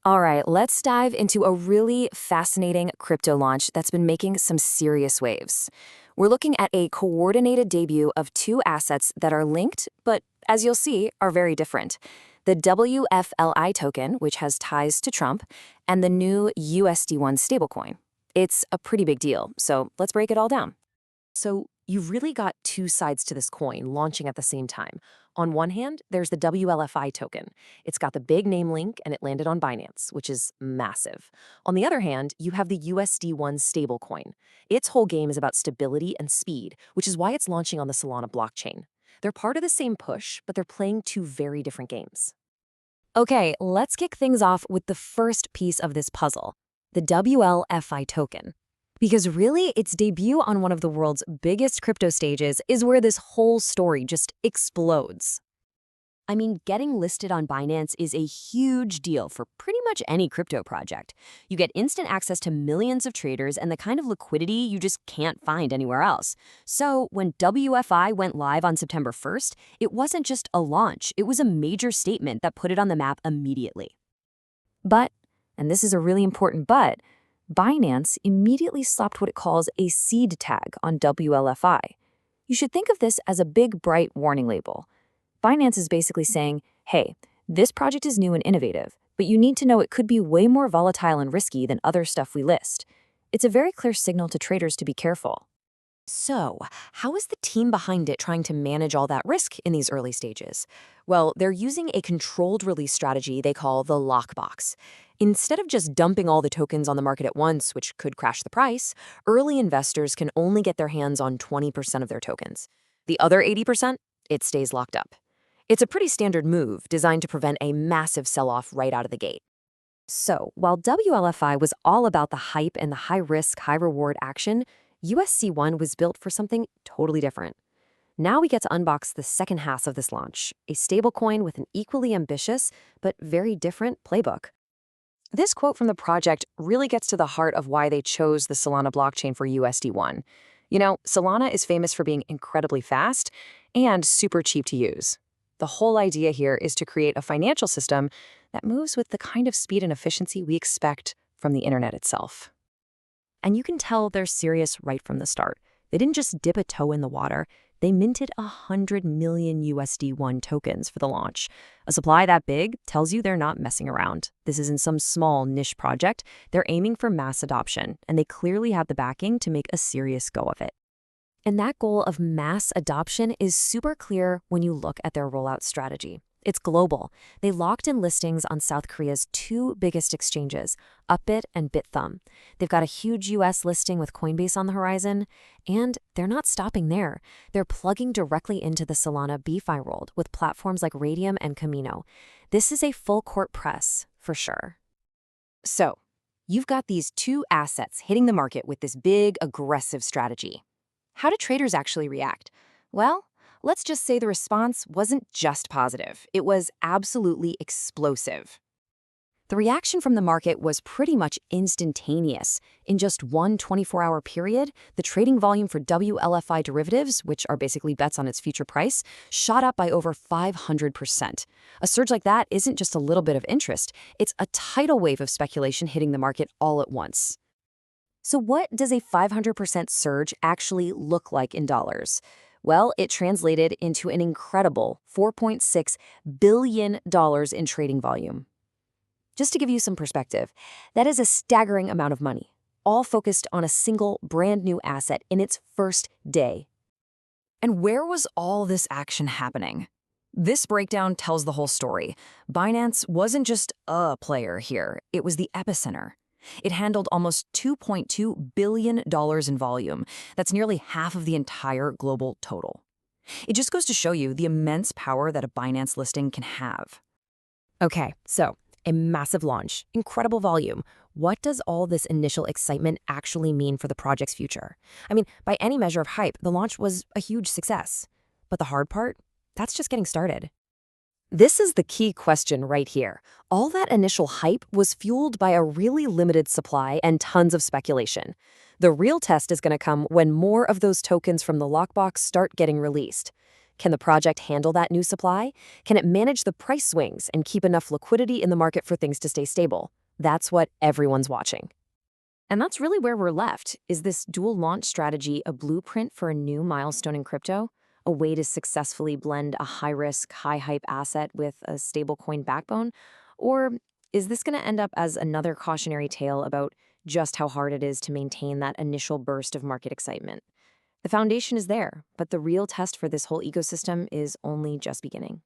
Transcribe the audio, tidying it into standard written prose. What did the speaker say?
All right, let's dive into a really fascinating crypto launch that's been making some serious waves. We're looking at a coordinated debut of two assets that are linked, but as you'll see, are very different. The WFLI token, which has ties to Trump, and the new USD1 stablecoin. It's a pretty big deal, so let's break it all down. So you've really got two sides to this coin launching at the same time. On one hand, there's the WLFI token. It's got the big name link and it landed on Binance, which is massive. On the other hand, you have the USD1 stablecoin. Its whole game is about stability and speed, which is why it's launching on the Solana blockchain. They're part of the same push, but they're playing two very different games. Okay, let's kick things off with the first piece of this puzzle, the WLFI token. Because really, its debut on one of the world's biggest crypto stages is where this whole story just explodes. I mean, getting listed on Binance is a huge deal for pretty much any crypto project. You get instant access to millions of traders and the kind of liquidity you just can't find anywhere else. So when WFI went live on September 1st, it wasn't just a launch, it was a major statement that put it on the map immediately. But, and this is a really important but, Binance immediately slapped what it calls a seed tag on WLFI. You should think of this as a big, bright warning label. Binance is basically saying, hey, this project is new and innovative, but you need to know it could be way more volatile and risky than other stuff we list. It's a very clear signal to traders to be careful. So, how is the team behind it trying to manage all that risk in these early stages? Well, they're using a controlled release strategy they call the lockbox. Instead of just dumping all the tokens on the market at once, which could crash the price, early investors can only get their hands on 20% of their tokens. The other 80%, it stays locked up. It's a pretty standard move designed to prevent a massive sell-off right out of the gate. So, while WLFI was all about the hype and the high-risk, high-reward action, USC1 was built for something totally different. Now we get to unbox the second half of this launch, a stablecoin with an equally ambitious but very different playbook. This quote from the project really gets to the heart of why they chose the Solana blockchain for USD1. You know, Solana is famous for being incredibly fast and super cheap to use. The whole idea here is to create a financial system that moves with the kind of speed and efficiency we expect from the internet itself. And you can tell they're serious right from the start. They didn't just dip a toe in the water. They minted 100 million USD1 tokens for the launch. A supply that big tells you they're not messing around. This isn't some small niche project. They're aiming for mass adoption, and they clearly have the backing to make a serious go of it. And that goal of mass adoption is super clear when you look at their rollout strategy. It's global. They locked in listings on South Korea's two biggest exchanges, Upbit and Bithumb. They've got a huge US listing with Coinbase on the horizon, and they're not stopping there. They're plugging directly into the Solana DeFi world with platforms like Radium and Camino. This is a full court press, for sure. So, you've got these two assets hitting the market with this big, aggressive strategy. How do traders actually react? Well, let's just say the response wasn't just positive. It was absolutely explosive. The reaction from the market was pretty much instantaneous. In just one 24-hour period, the trading volume for WLFI derivatives, which are basically bets on its future price, shot up by over 500%. A surge like that isn't just a little bit of interest. It's a tidal wave of speculation hitting the market all at once. So what does a 500% surge actually look like in dollars? Well, it translated into an incredible $4.6 billion in trading volume. Just to give you some perspective, that is a staggering amount of money, all focused on a single brand new asset in its first day. And where was all this action happening? This breakdown tells the whole story. Binance wasn't just a player here, it was the epicenter. It handled almost $2.2 billion in volume. That's nearly half of the entire global total. It just goes to show you the immense power that a Binance listing can have. Okay, so a massive launch, incredible volume. What does all this initial excitement actually mean for the project's future? I mean, by any measure of hype, the launch was a huge success. But the hard part? That's just getting started. This is the key question right here. All that initial hype was fueled by a really limited supply and tons of speculation. The real test is going to come when more of those tokens from the lockbox start getting released. Can the project handle that new supply? Can it manage the price swings and keep enough liquidity in the market for things to stay stable? That's what everyone's watching. And that's really where we're left. Is this dual launch strategy a blueprint for a new milestone in crypto? A way to successfully blend a high-risk, high-hype asset with a stablecoin backbone? Or is this going to end up as another cautionary tale about just how hard it is to maintain that initial burst of market excitement? The foundation is there, but the real test for this whole ecosystem is only just beginning.